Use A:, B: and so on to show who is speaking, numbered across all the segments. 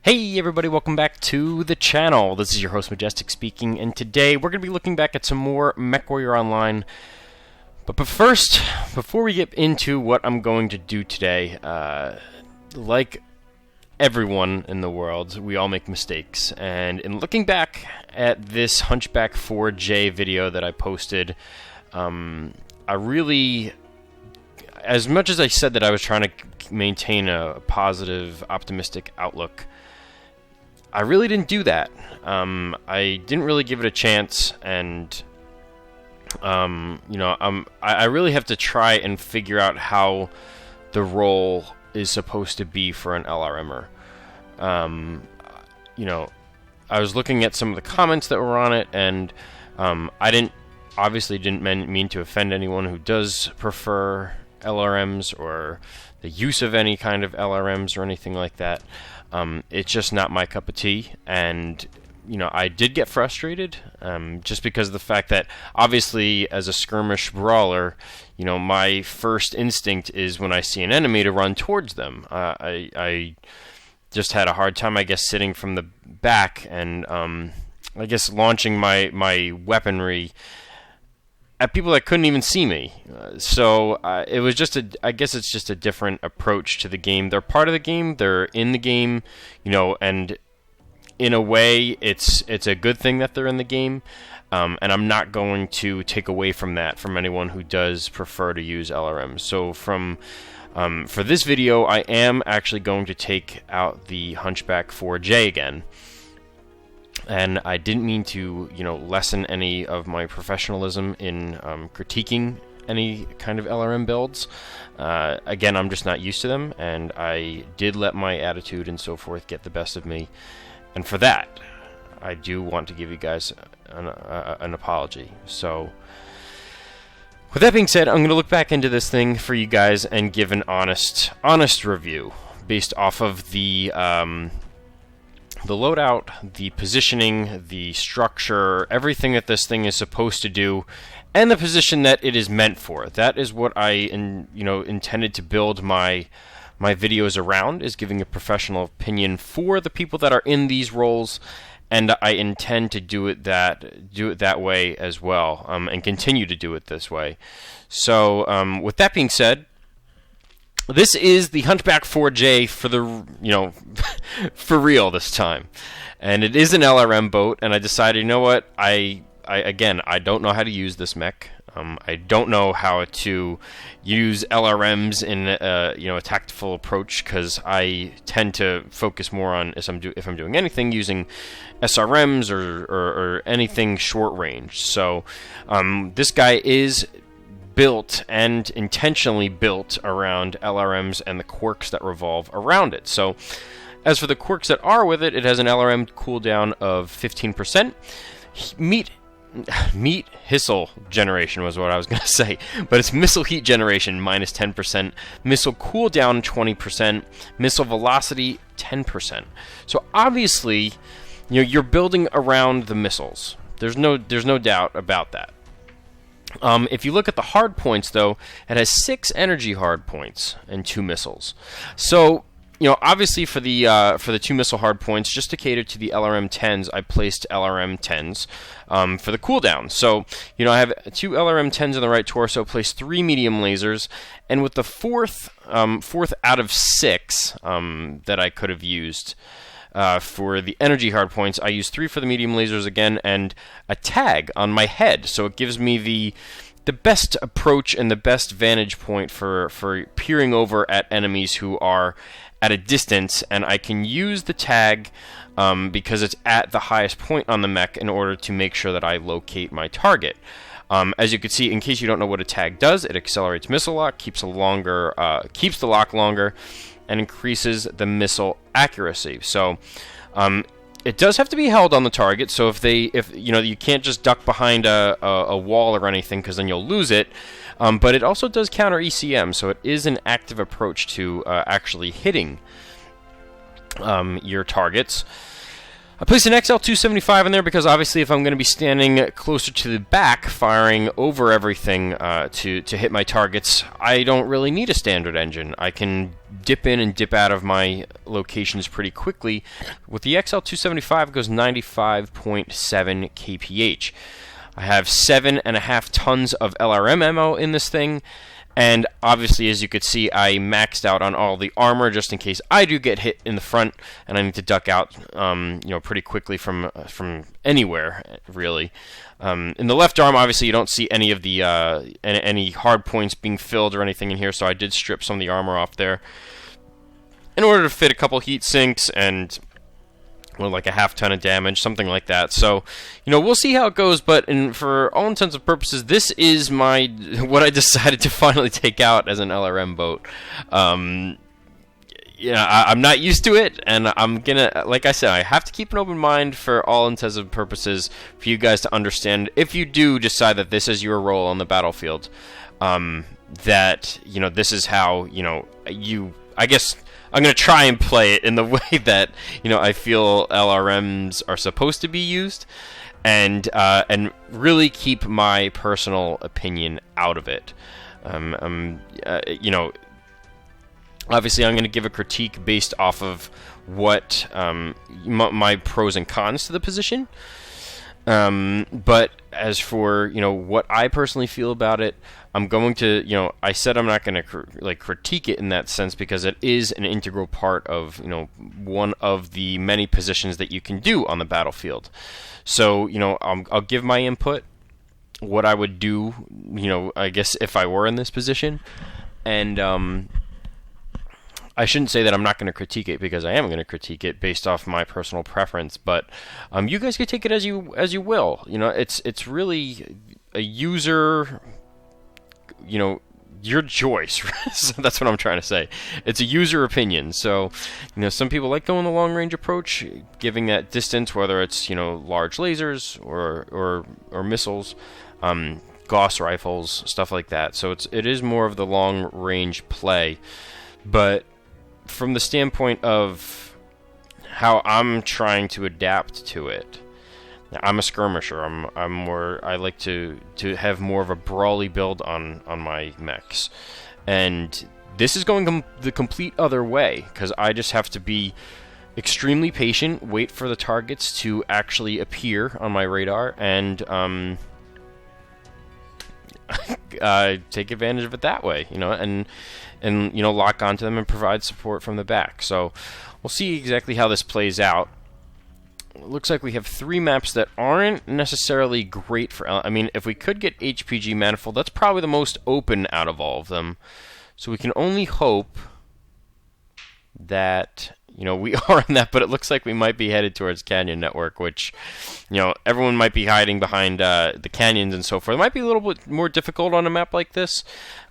A: Hey everybody, welcome back to the channel. This is your host Majestic speaking, and today we're going to be looking back at some more MechWarrior Online. But first, before we get into what I'm going to do today, like everyone in the world, we all make mistakes. And in looking back at this Hunchback 4J video that I posted, I really, as much as I said that I was trying to maintain a positive, optimistic outlook, I really didn't do that. I didn't really give it a chance, and I really have to try and figure out how the role is supposed to be for an LRMer. I was looking at some of the comments that were on it, and I obviously didn't mean to offend anyone who does prefer LRMs or the use of any kind of LRMs or anything like that. It's just not my cup of tea, and I did get frustrated just because of the fact that obviously as a skirmish brawler, my first instinct is when I see an enemy to run towards them. I just had a hard time, I guess, sitting from the back and I guess launching my weaponry at people that couldn't even see me. So it was just I guess it's just a different approach to the game. They're part of the game, they're in the game, and in a way it's a good thing that they're in the game, and I'm not going to take away from that from anyone who does prefer to use LRMs. So for this video, I am actually going to take out the Hunchback 4J again. And I didn't mean to, lessen any of my professionalism in critiquing any kind of LRM builds. Again, I'm just not used to them, and I did let my attitude and so forth get the best of me. And for that, I do want to give you guys an apology. So, with that being said, I'm going to look back into this thing for you guys and give an honest review based off of the loadout, the positioning, the structure, everything that this thing is supposed to do, and the position that it is meant for. That is what I intended to build my videos around, is giving a professional opinion for the people that are in these roles, and I intend to do it that way as well, and continue to do it this way. So with that being said, this is the Hunchback 4J for the, for real this time. And it is an LRM boat, and I decided, you know what, I don't know how to use this mech. I don't know how to use LRMs in a tactical approach, because I tend to focus more on, if I'm doing anything, using SRMs or anything short range. So this guy is built and intentionally built around LRMs and the quirks that revolve around it. So as for the quirks that are with it, it has an LRM cooldown of 15%. Meat hissile generation was what I was going to say, but it's missile heat generation minus 10%, missile cooldown 20%, missile velocity 10%. So obviously, you're building around the missiles. There's no doubt about that. If you look at the hard points, though, it has 6 energy hard points and 2 missiles. So, obviously for the 2 missile hard points, just to cater to the LRM 10s, I placed LRM 10s for the cooldown. So, I have 2 LRM 10s in the right torso, placed 3 medium lasers, and with the fourth out of 6 that I could have used for the energy hard points, I use 3 for the medium lasers again, and a tag on my head, so it gives me the best approach and the best vantage point for peering over at enemies who are at a distance, and I can use the tag because it's at the highest point on the mech in order to make sure that I locate my target. As you can see, in case you don't know what a tag does, it accelerates missile lock, keeps the lock longer, and increases the missile accuracy. So it does have to be held on the target, so if you can't just duck behind a wall or anything, because then you'll lose it. But it also does counter ECM, so it is an active approach to actually hitting your targets. I placed an XL275 in there because obviously if I'm going to be standing closer to the back, firing over everything to hit my targets, I don't really need a standard engine. I can dip in and dip out of my locations pretty quickly. With the XL275, it goes 95.7 kph. I have 7.5 tons of LRM ammo in this thing. And obviously, as you could see, I maxed out on all the armor just in case I do get hit in the front and I need to duck out, pretty quickly from anywhere, really. In the left arm, obviously, you don't see any of the any hard points being filled or anything in here, so I did strip some of the armor off there in order to fit a couple heat sinks and like a half ton of damage, something like that. So, we'll see how it goes, but for all intents and purposes, this is what I decided to finally take out as an LRM boat. I'm not used to it, and I'm gonna, like I said, I have to keep an open mind for all intents and purposes for you guys to understand, if you do decide that this is your role on the battlefield, that, this is how, I guess I'm going to try and play it in the way that, I feel LRMs are supposed to be used, and really keep my personal opinion out of it. Obviously I'm going to give a critique based off of what my pros and cons to the position. But as for, what I personally feel about it, I'm going to, I said I'm not going to critique it in that sense because it is an integral part of, one of the many positions that you can do on the battlefield. So, I'll give my input, what I would do, I guess if I were in this position, and I shouldn't say that I'm not going to critique it because I am going to critique it based off my personal preference, but you guys can take it as you will. It's really a user, your choice. So that's what I'm trying to say. It's a user opinion. So, some people like going the long range approach, giving that distance, whether it's large lasers or missiles, Gauss rifles, stuff like that. So it is more of the long range play, but from the standpoint of how I'm trying to adapt to it, I'm a skirmisher. I like to have more of a brawly build on my mechs, and this is going the complete other way because I just have to be extremely patient, wait for the targets to actually appear on my radar, and take advantage of it that way, and lock onto them and provide support from the back. So we'll see exactly how this plays out. It looks like we have 3 maps that aren't necessarily great for... if we could get HPG Manifold, that's probably the most open out of all of them. So we can only hope that, we are on that, but it looks like we might be headed towards Canyon Network, which, everyone might be hiding behind the canyons and so forth. It might be a little bit more difficult on a map like this.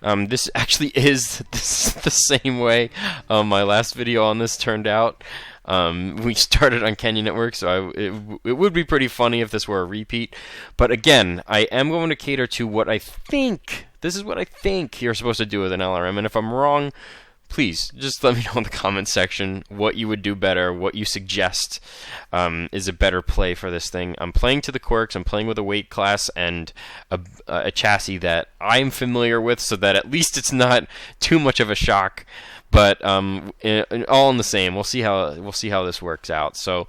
A: This actually is the same way my last video on this turned out. We started on Canyon Network, so it would be pretty funny if this were a repeat. But again, I am going to cater to what I think. This is what I think you're supposed to do with an LRM, and if I'm wrong, please just let me know in the comment section what you would do better, what you suggest is a better play for this thing. I'm playing to the Quirks, I'm playing with a weight class and a chassis that I'm familiar with, so that at least it's not too much of a shock. But all in the same, we'll see how this works out. So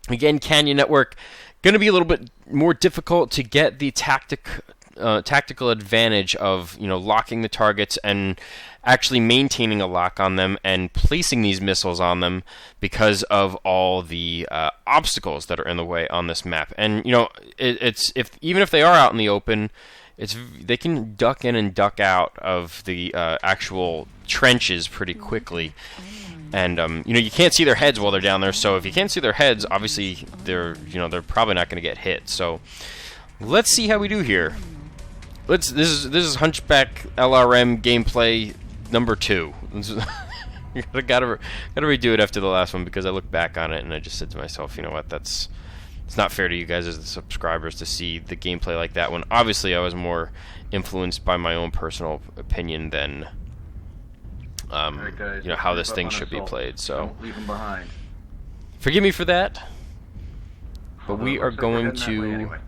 A: again, Canyon Network going to be a little bit more difficult to get the tactical advantage of locking the targets and actually maintaining a lock on them and placing these missiles on them because of all the obstacles that are in the way on this map. And even if they are out in the open, they can duck in and duck out of the actual trenches pretty quickly, and you can't see their heads while they're down there. So if you can't see their heads, obviously they're probably not going to get hit. So let's see how we do here. This is Hunchback LRM gameplay number 2. gotta redo it after the last one because I looked back on it and I just said to myself, you know what, it's not fair to you guys as the subscribers to see the gameplay like that when obviously I was more influenced by my own personal opinion than how this thing should be played. So
B: don't leave them behind.
A: Forgive me for that. But we are
B: Looks like we're
A: going
B: heading that way
A: to
B: anyway.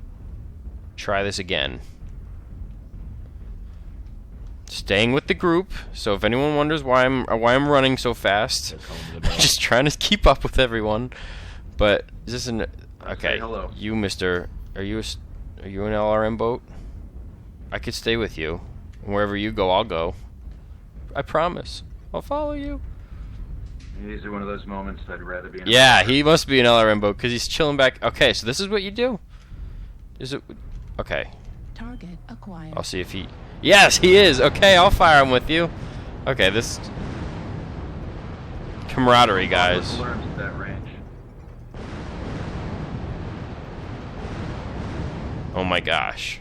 A: try this again. Staying with the group. So if anyone wonders why I'm running so fast, I'm just trying to keep up with everyone. But is this an okay?
B: Hello.
A: You, Mister, are you an LRM boat? I could stay with you. Wherever you go, I'll go. I promise. I'll follow you.
B: These are one of those moments I'd rather be in.
A: Yeah, he must be an LRM boat because he's chilling back. Okay, so this is what you do. Is it okay?
C: Target acquired.
A: I'll see if he. Yes, he is. Okay, I'll fire him with you. Okay, this camaraderie, guys.
B: LRMS at that range.
A: Oh my gosh.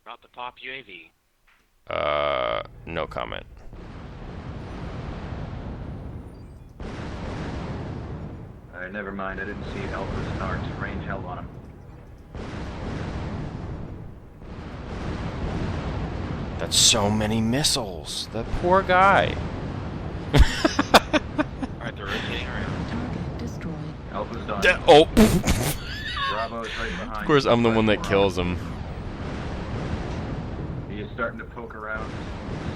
D: About the pop UAV.
A: No comment.
B: Alright, never mind. I didn't see Alpha's narcs. Range held on him.
A: That's so many missiles. That poor guy.
D: Alright, they're rotating around.
C: Target destroyed.
B: Alpha's done.
A: Oh.
B: Bravo's right behind.
A: Of course, I'm the one that kills him.
B: He is starting to poke around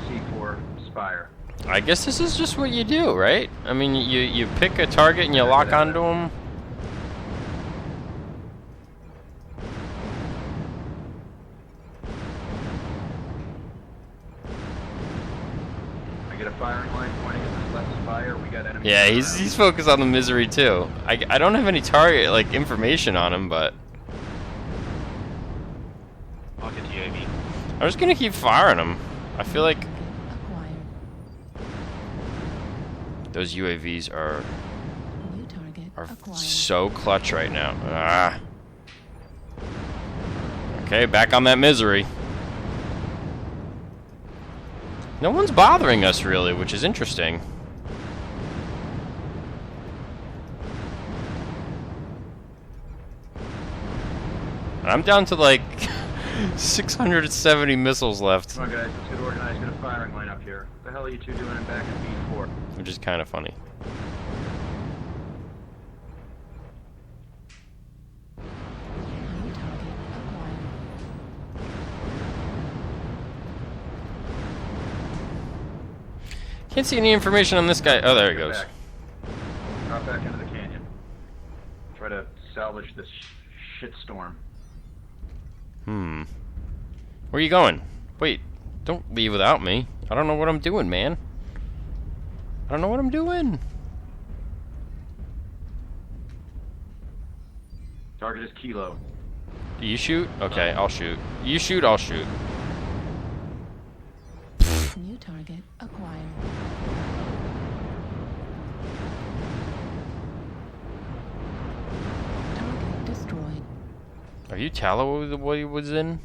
B: C4 Spire.
A: I guess this is just what you do, right? I mean, you pick a target and you lock onto him.
B: I get a firing line pointing at this left Spire. We got enemies.
A: Yeah,
B: around.
A: he's focused on the misery too. I don't have any target like information on him, but
D: I'll get the UAV.
A: I'm just gonna keep firing him. I feel like
C: Acquired.
A: those UAVs are
C: New target acquired.
A: so clutch right now. Ah. Okay, back on that misery. No one's bothering us really, which is interesting. I'm down to like 670 missiles left,
B: Come on, guys. Let's get organized. Get a firing line up here. What the hell are you two doing in back in B4?
A: which is kind of funny.
C: New target acquired.
A: Can't see any information on this guy. Oh, there he
B: Get
A: goes.
B: back. Drop back into the canyon. Try to salvage this shitstorm.
A: Where are you going? Wait, don't leave without me. I don't know what I'm doing, man. I don't know what I'm doing.
B: Target is Kilo.
A: Do you shoot? Okay, I'll shoot. You shoot, I'll shoot.
C: New target acquired. Target destroyed.
A: Are you Tallow the boy was in?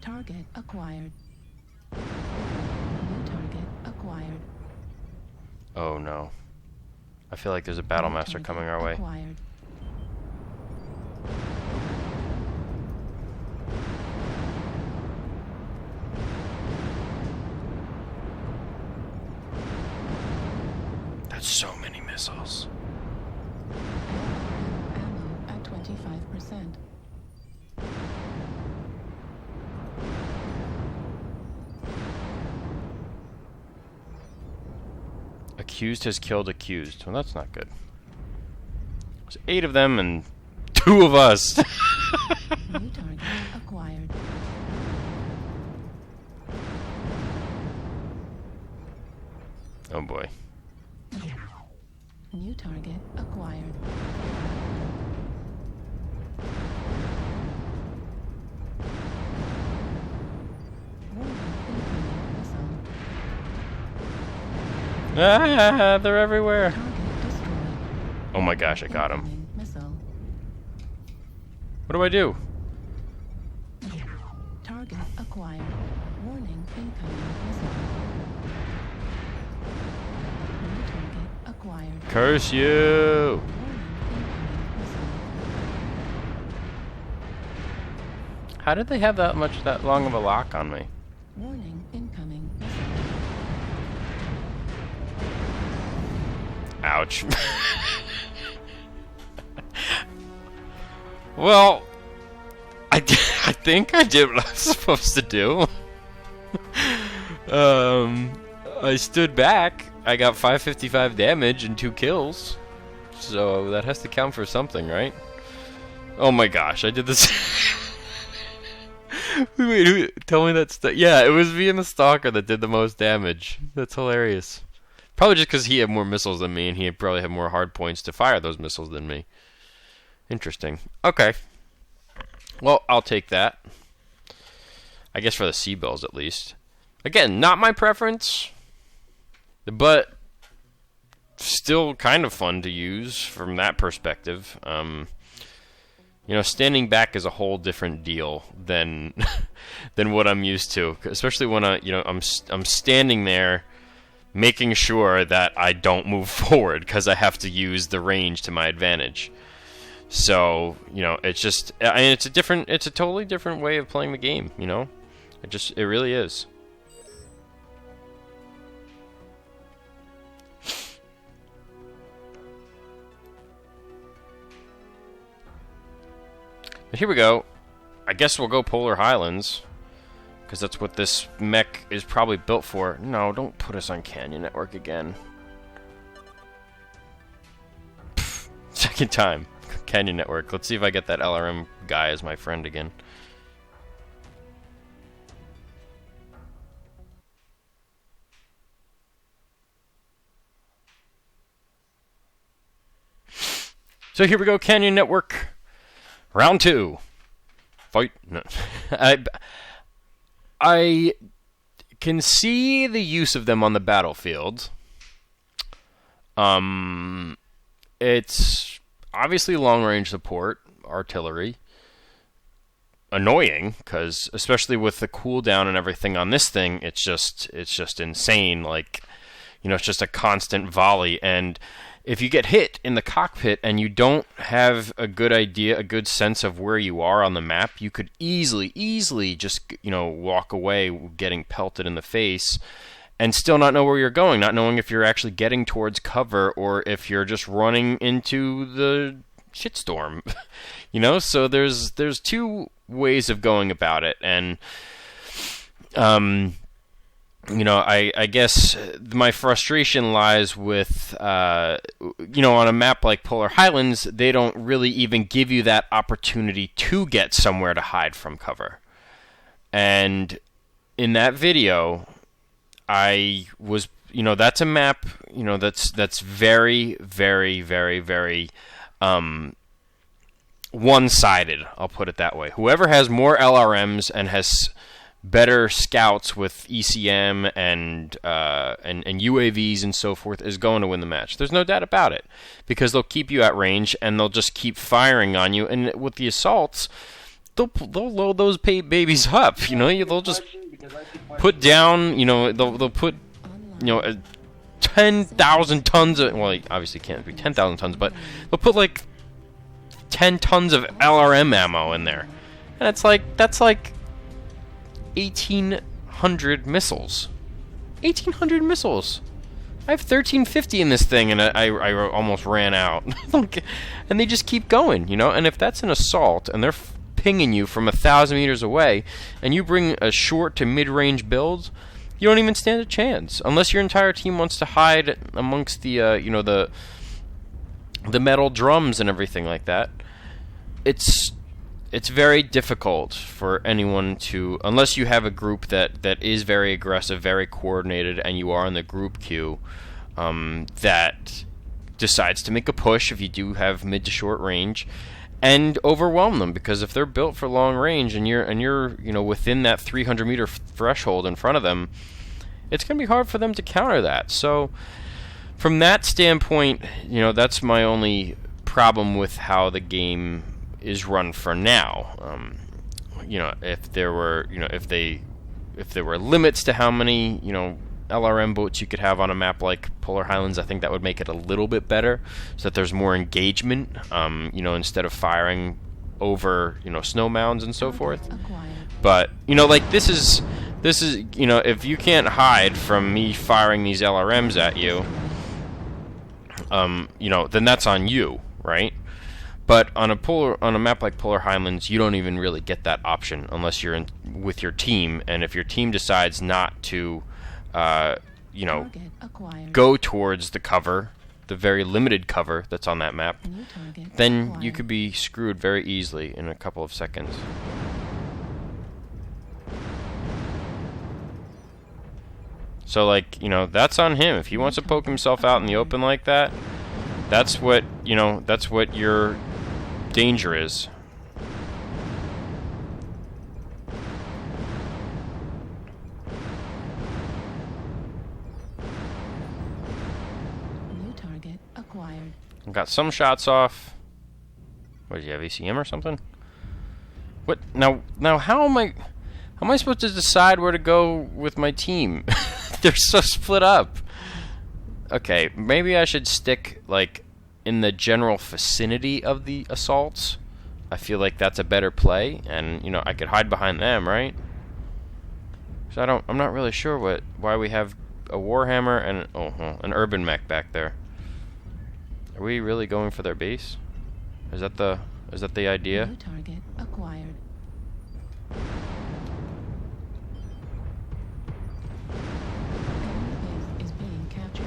C: Target acquired. New target acquired.
A: Oh no. I feel like there's a battle
C: New
A: master
C: target
A: coming our way.
C: Acquired.
A: That's so many missiles.
C: Ammo at 25%.
A: Accused has killed accused. Well, that's not good. There's 8 of them and 2 of us.
C: New target acquired.
A: Oh boy.
C: New target acquired. Warning, incoming missile.
A: Ah, they're everywhere.
C: Target destroyed.
A: Oh my gosh, I got him.
C: Incoming missile.
A: What do I do?
C: Target acquired. Warning, incoming missile. New target acquired.
A: Curse you!
C: Warning, incoming missile.
A: How did they have that long of a lock on me?
C: Warning, incoming missile.
A: Ouch. Well, I think I did what I was supposed to do. I stood back. I got 555 damage and 2 kills. So that has to count for something, right? Oh my gosh, I did this. Wait, tell me that stuff. Yeah, it was me and the Stalker that did the most damage. That's hilarious. Probably just because he had more missiles than me, and he probably had more hard points to fire those missiles than me. Interesting. Okay. Well, I'll take that. I guess for the C-bills, at least. Again, not my preference, but still kind of fun to use from that perspective. You know, standing back is a whole different deal than than what I'm used to, especially when I'm standing there making sure that I don't move forward because I have to use the range to my advantage. So, you know, it's just, I mean, it's a totally different way of playing the game, you know? It really is. But here we go. I guess we'll go Polar Highlands, because that's what this mech is probably built for. No, don't put us on Canyon Network again. Pfft, second time. Canyon Network. Let's see if I get that LRM guy as my friend again. So here we go, Canyon Network. Round 2. Fight. No. I can see the use of them on the battlefield. It's obviously long-range support, artillery. Annoying, because especially with the cooldown and everything on this thing, it's just insane. Like, you know, it's just a constant volley, and if you get hit in the cockpit and you don't have a good idea, a good sense of where you are on the map, you could easily just, you know, walk away getting pelted in the face and still not know where you're going, not knowing if you're actually getting towards cover or if you're just running into the shitstorm. You know, so there's 2 ways of going about it, and you know, I guess my frustration lies with, you know, on a map like Polar Highlands, they don't really even give you that opportunity to get somewhere to hide from cover. And in that video, I was, you know, that's a map, you know, that's very, very, very, very one-sided, I'll put it that way. Whoever has more LRMs and has better scouts with ECM and UAVs and so forth is going to win the match. There's no doubt about it, because they'll keep you at range and they'll just keep firing on you. And with the assaults, they'll load those babies up. You know, they'll just put down. You know, they'll put, you know, 10,000 tons of. Well, obviously it can't be 10,000 tons, but they'll put like 10 tons of LRM ammo in there, and it's like that's like 1,800 missiles. 1,800 missiles. I have 1,350 in this thing, and I almost ran out. And they just keep going, you know? And if that's an assault, and they're pinging you from 1,000 meters away, and you bring a short to mid-range build, you don't even stand a chance. Unless your entire team wants to hide amongst the, you know, the metal drums and everything like that. It's very difficult for anyone to, unless you have a group that is very aggressive, very coordinated, and you are in the group queue, that decides to make a push if you do have mid to short range, and overwhelm them. Because if they're built for long range and you're you know, within that 300 meter threshold in front of them, it's going to be hard for them to counter that. So from that standpoint, you know, that's my only problem with how the game is run for now. You know, if there were, you know, if there were limits to how many, you know, LRM boats you could have on a map like Polar Highlands, I think that would make it a little bit better, so that there's more engagement. You know, instead of firing over, you know, snow mounds and so forth. But you know, like this is, you know, if you can't hide from me firing these LRMs at you, you know, then that's on you, right? But on a map like Polar Highlands, you don't even really get that option unless you're with your team, and if your team decides not to, you know,
C: Target acquired.
A: go towards the cover, the very limited cover that's on that map,
C: New target
A: then
C: acquired.
A: you could be screwed very easily in a couple of seconds. So, like, you know, that's on him. If he wants to poke himself out in the open like that, that's what, you know, that's what your danger is.
C: New target acquired.
A: Got some shots off. What, do you have ACM or something? What? Now how am I supposed to decide where to go with my team? They're so split up. Okay, maybe I should stick, like, in the general vicinity of the assaults. I feel like that's a better play, and, you know, I could hide behind them, right? So I'm not really sure why we have a Warhammer and an urban mech back there. Are we really going for their base? Is that the idea?
C: New target acquired. Enemy base is being captured.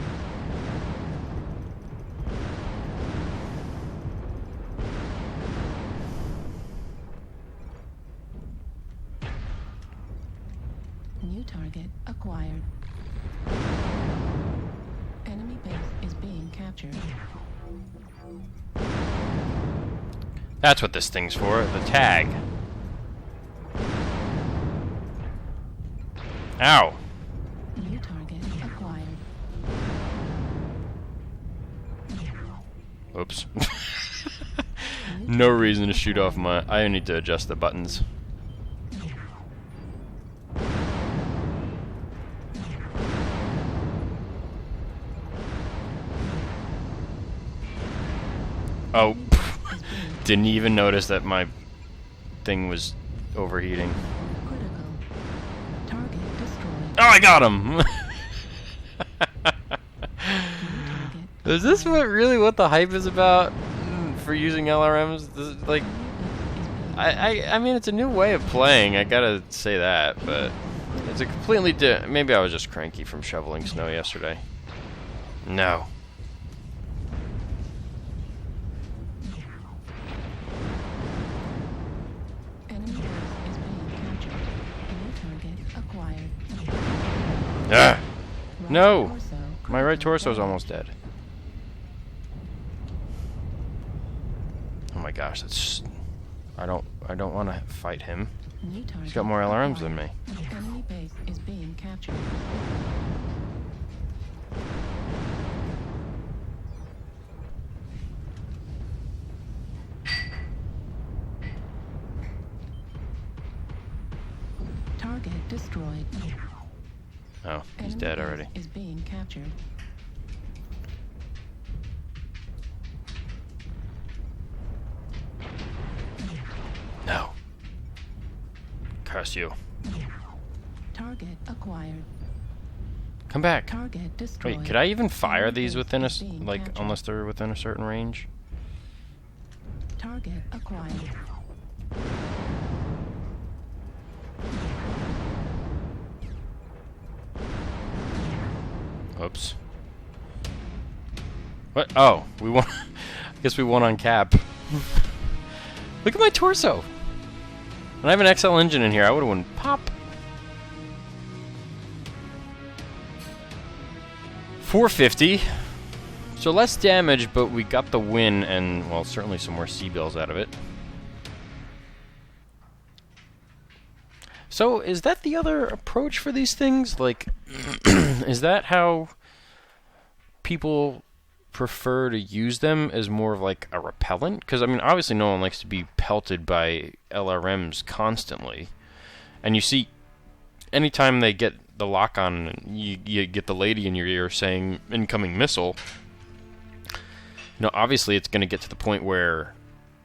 C: New target acquired. Enemy base is being captured.
A: That's what this thing's for, the tag. Ow.
C: New target acquired.
A: Oops. No reason to shoot off my... I need to adjust the buttons. Oh. Didn't even notice that my thing was overheating.
C: Critical. Target destroyed.
A: Oh, I got him!
C: New target.
A: Is this what the hype is about for using LRMs? This is, like, I mean, it's a new way of playing, I gotta say that, but it's a completely maybe I was just cranky from shoveling snow yesterday. No.
C: Enemy base is being captured. New target acquired.
A: Ah!
C: Right
A: No!
C: torso
A: My right
C: critical
A: torso's
C: damage.
A: almost dead. Oh my gosh, that's... I don't want to fight him.
C: New target
A: He's got more LRMs than me.
C: acquired. Enemy base is being captured. Target destroyed.
A: Oh, he's
C: Enemy
A: dead
C: base
A: already.
C: is being captured.
A: No. Curse you.
C: Target acquired.
A: Come back.
C: Target destroyed.
A: Wait, could I even fire
C: Enemy
A: these
C: base
A: within
C: is being
A: like,
C: captured.
A: unless they're within a certain range?
C: Target acquired.
A: Oops. What? Oh, we won. I guess we won on cap. Look at my torso. And I have an XL engine in here. I would have won pop. 450. So less damage, but we got the win and, well, certainly some more C-bills out of it. So is that the other approach for these things? Like, is that how people prefer to use them, as more of like a repellent? Because, I mean, obviously no one likes to be pelted by LRMs constantly. And you see, anytime they get the lock on, you get the lady in your ear saying, incoming missile. You know, obviously it's going to get to the point where,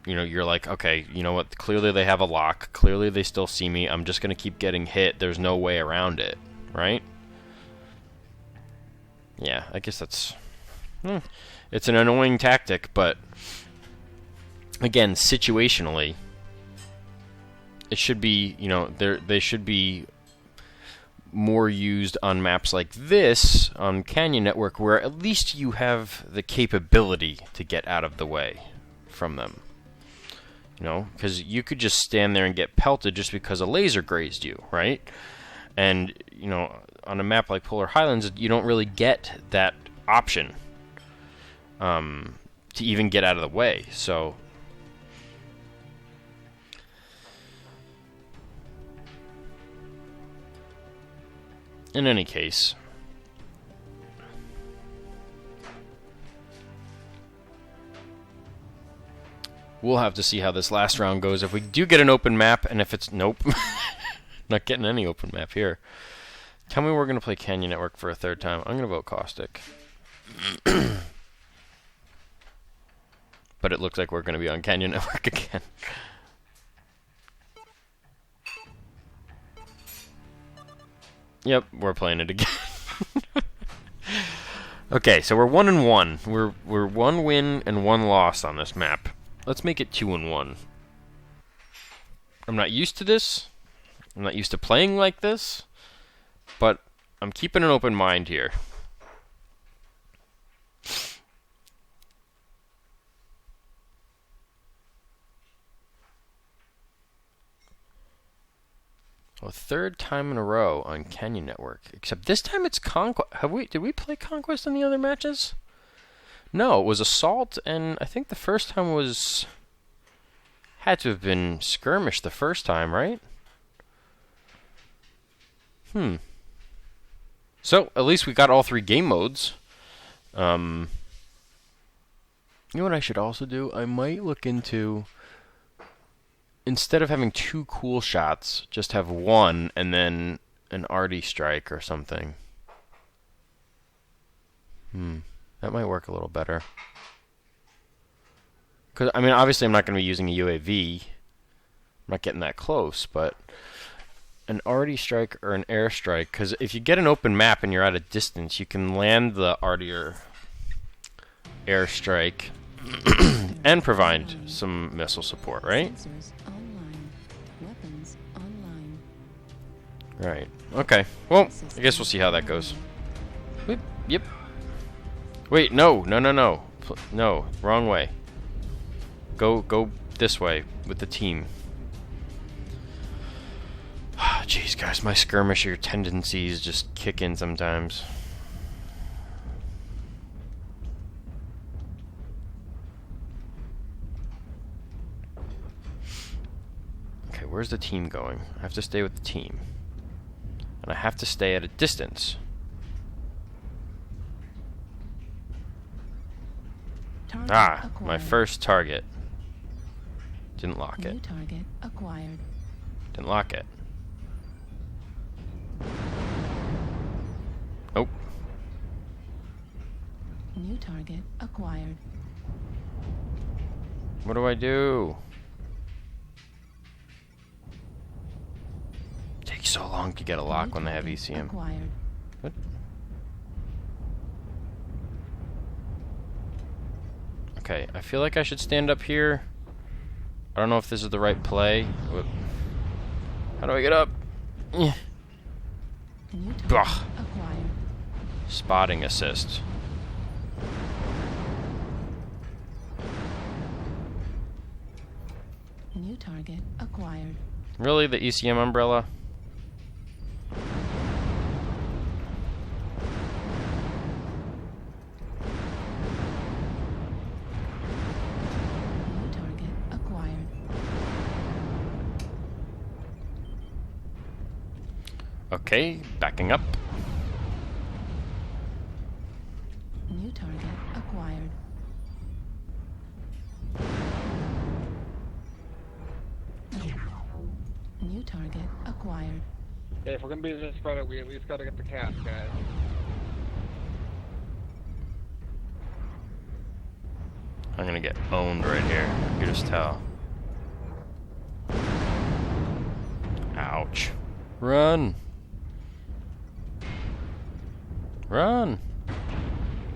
A: you know, you're like, okay, you know what, clearly they have a lock, clearly they still see me, I'm just going to keep getting hit, there's no way around it, right? Yeah, I guess that's It's an annoying tactic, but again, situationally, it should be, you know, they should be more used on maps like this on Canyon Network, where at least you have the capability to get out of the way from them. You know, because you could just stand there and get pelted just because a laser grazed you, right? And, you know, on a map like Polar Highlands, you don't really get that option to even get out of the way. So, in any case, we'll have to see how this last round goes. If we do get an open map, and if it's... Nope. Not getting any open map here. Tell me we're going to play Canyon Network for a third time. I'm going to vote Caustic. But it looks like we're going to be on Canyon Network again. Yep, we're playing it again. Okay, so we're 1-1. We're 1 win and 1 loss on this map. Let's make it 2-1. I'm not used to this. I'm not used to playing like this. But I'm keeping an open mind here. Well, third time in a row on Canyon Network. Except this time it's Conquest. Did we play Conquest in the other matches? No, it was Assault, and I think the first time was... had to have been Skirmish the first time, right? So, at least we got all 3 game modes. You know what I should also do? I might look into... instead of having 2 cool shots, just have 1 and then an arty strike or something. That might work a little better. Because, I mean, obviously I'm not going to be using a UAV. I'm not getting that close, but an arty strike or an air strike. Because if you get an open map and you're at a distance, you can land the arty or air strike and provide some missile support, right?
C: Sensors online. Weapons online.
A: Right. Okay. Well, I guess we'll see how that goes. Whoop. Yep. Wait, no. No, wrong way. Go this way with the team. Jeez, guys, my skirmisher tendencies just kick in sometimes. Okay, where's the team going? I have to stay with the team. And I have to stay at a distance.
C: Target
A: My
C: acquired.
A: first target. Didn't lock
C: New
A: it.
C: target acquired.
A: Didn't lock it. Nope.
C: New target acquired.
A: What do I do? Takes so long to get a lock
C: New
A: when they have
C: target
A: ECM.
C: Acquired.
A: What? Okay, I feel like I should stand up here. I don't know if this is the right play. Whoop. How do I get up?
C: New target
A: Ugh.
C: acquired.
A: Spotting assist.
C: New target acquired.
A: Really, the ECM umbrella?
C: New target acquired.
A: Okay, backing up.
C: New target acquired. New target acquired.
E: Hey, if we're gonna be this spread out, we at least gotta get the cast, guys.
A: I'm gonna get owned right here. You can just tell. Ouch. Run! Run!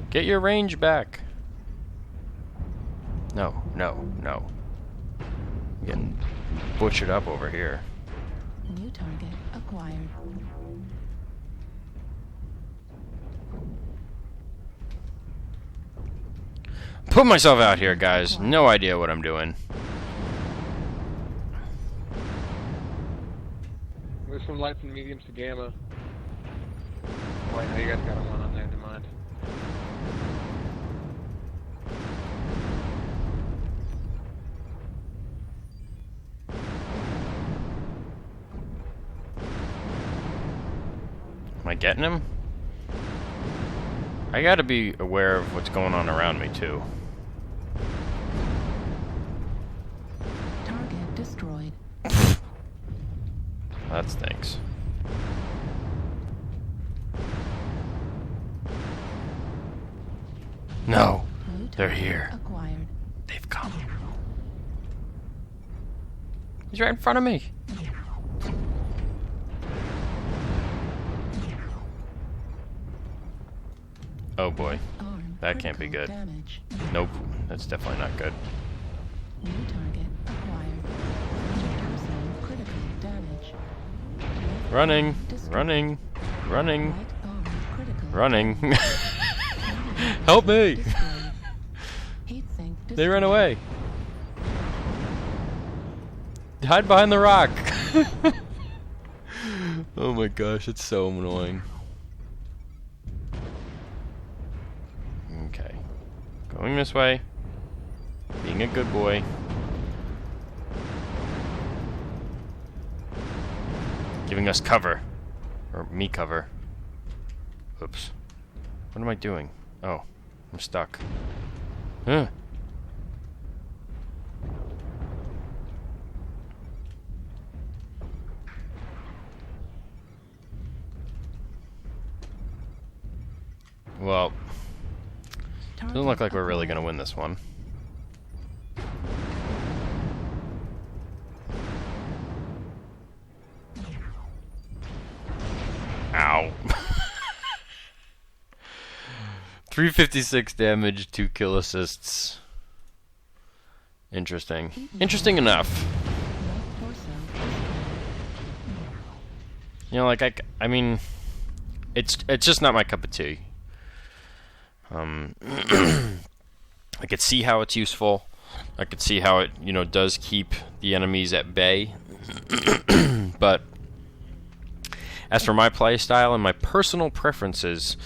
A: Get your range back. No, no, no. I'm getting butchered up over here.
C: New target acquired.
A: Put myself out here, guys. No idea what I'm doing.
E: Move from lights and mediums to gamma. Wait, no, you guys got one on there, never mind.
A: Am I getting him? I gotta be aware of what's going on around me, too.
C: Target destroyed.
A: That stinks. No,
C: New
A: they're
C: target
A: here.
C: Acquired.
A: They've come. He's right in front of me. Oh boy,
C: Arm
A: that can't be
C: critical
A: good.
C: Damage.
A: Nope, that's definitely not good.
C: New target acquired. Torso critical damage.
A: Running, running, running,
C: Right arm critical.
A: running. Help me!
C: Destroyed. Heat sink
A: They ran
C: destroyed.
A: away. Hide behind the rock. Oh my gosh, it's so annoying. Okay. Going this way. Being a good boy. Giving us cover. Or me cover. Oops. What am I doing? Oh, I'm stuck. Huh. Well, doesn't look like we're really gonna win this one. Ow. 356 damage, 2 kill assists. Interesting. Interesting enough.
C: Left torso.
A: You know, like I mean, it's just not my cup of tea. I could see how it's useful. I could see how it, you know, does keep the enemies at bay. But as for my play style and my personal preferences,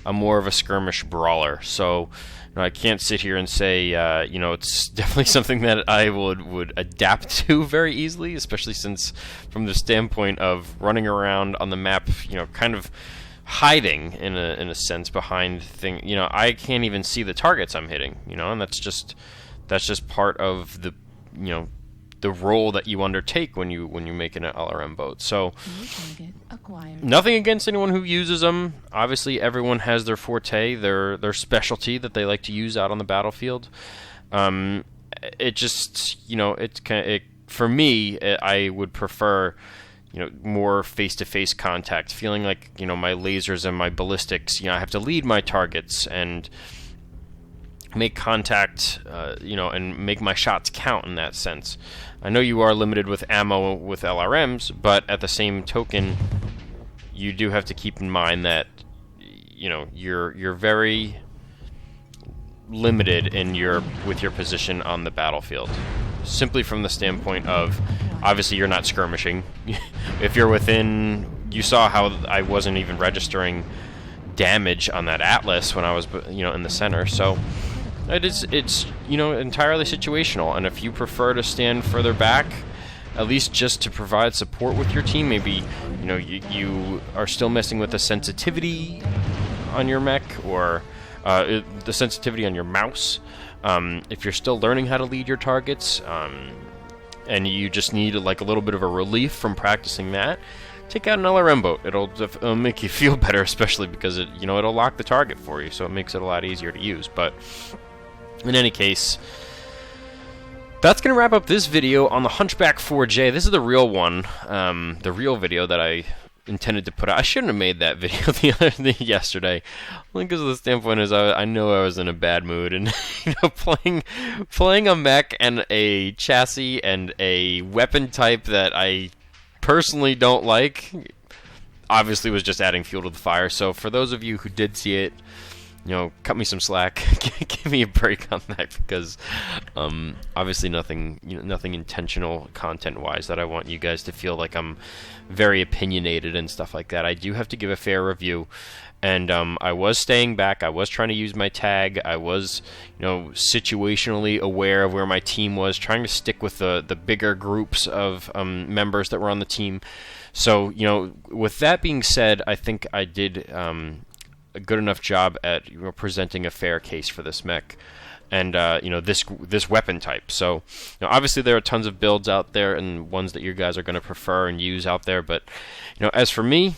A: I'm more of a skirmish brawler. So, you know, I can't sit here and say, you know, it's definitely something that I would adapt to very easily, especially since from the standpoint of running around on the map, you know, kind of hiding in a sense behind thing. You know, I can't even see the targets I'm hitting, you know, and that's just part of the, you know, the role that you undertake when you make an LRM boat. So
C: New target acquired.
A: nothing against anyone who uses them. Obviously, everyone has their forte, their specialty that they like to use out on the battlefield. It just, you know, for me, I would prefer, you know, more face-to-face contact, feeling like, you know, my lasers and my ballistics, you know, I have to lead my targets and make contact, you know, and make my shots count in that sense. I know you are limited with ammo with LRMs, but at the same token, you do have to keep in mind that, you know, you're very limited in with your position on the battlefield. Simply from the standpoint of, obviously you're not skirmishing. If you're within, you saw how I wasn't even registering damage on that Atlas when I was, you know, in the center. So it's you know, entirely situational. And if you prefer to stand further back, at least just to provide support with your team, maybe, you know, you are still messing with the sensitivity on your mech, or the sensitivity on your mouse. If you're still learning how to lead your targets, and you just need like a little bit of a relief from practicing that, take out an LRM boat. It'll make you feel better, especially because it, you know, it'll lock the target for you, so it makes it a lot easier to use. But in any case, that's going to wrap up this video on the Hunchback 4J. This is the real one, the real video that I intended to put out. I shouldn't have made that video yesterday, only because of the standpoint is I know I was in a bad mood, and playing a mech and a chassis and a weapon type that I personally don't like, obviously was just adding fuel to the fire. So for those of you who did see it, cut me some slack, give me a break on that, because obviously nothing intentional content-wise that I want you guys to feel like I'm very opinionated and stuff like that. I do have to give a fair review, and I was staying back. I was trying to use my tag. I was, situationally aware of where my team was, trying to stick with the bigger groups of members that were on the team. So, with that being said, I think I did a good enough job at presenting a fair case for this mech and this weapon type. So obviously there are tons of builds out there and ones that you guys are going to prefer and use out there, but as for me,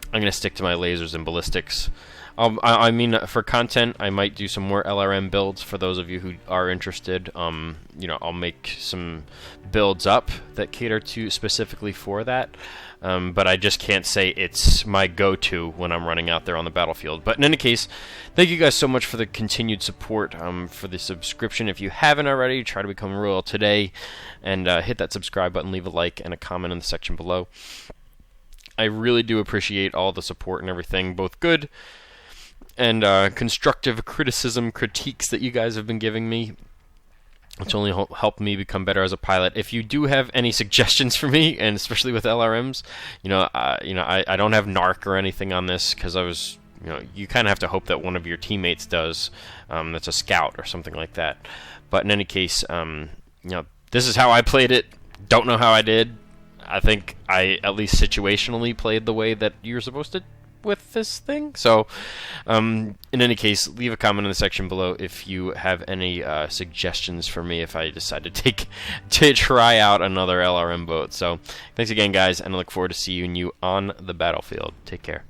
A: I'm going to stick to my lasers and ballistics. I mean, for content, I might do some more LRM builds for those of you who are interested. I'll make some builds up that cater to specifically for that. But I just can't say it's my go-to when I'm running out there on the battlefield. But in any case, thank you guys so much for the continued support, for the subscription. If you haven't already, try to become royal today, and hit that subscribe button, leave a like, and a comment in the section below. I really do appreciate all the support and everything, both good and constructive criticism, critiques that you guys have been giving me. It's only helped me become better as a pilot. If you do have any suggestions for me, and especially with LRMs, I don't have NARC or anything on this, because I was, you kind of have to hope that one of your teammates does. That's a scout or something like that. But in any case, this is how I played it. Don't know how I did. I think I at least situationally played the way that you're supposed to with this thing. So in any case, leave a comment in the section below if you have any suggestions for me if I decide to try out another LRM boat. So thanks again, guys, and I look forward to seeing you on the battlefield. Take care.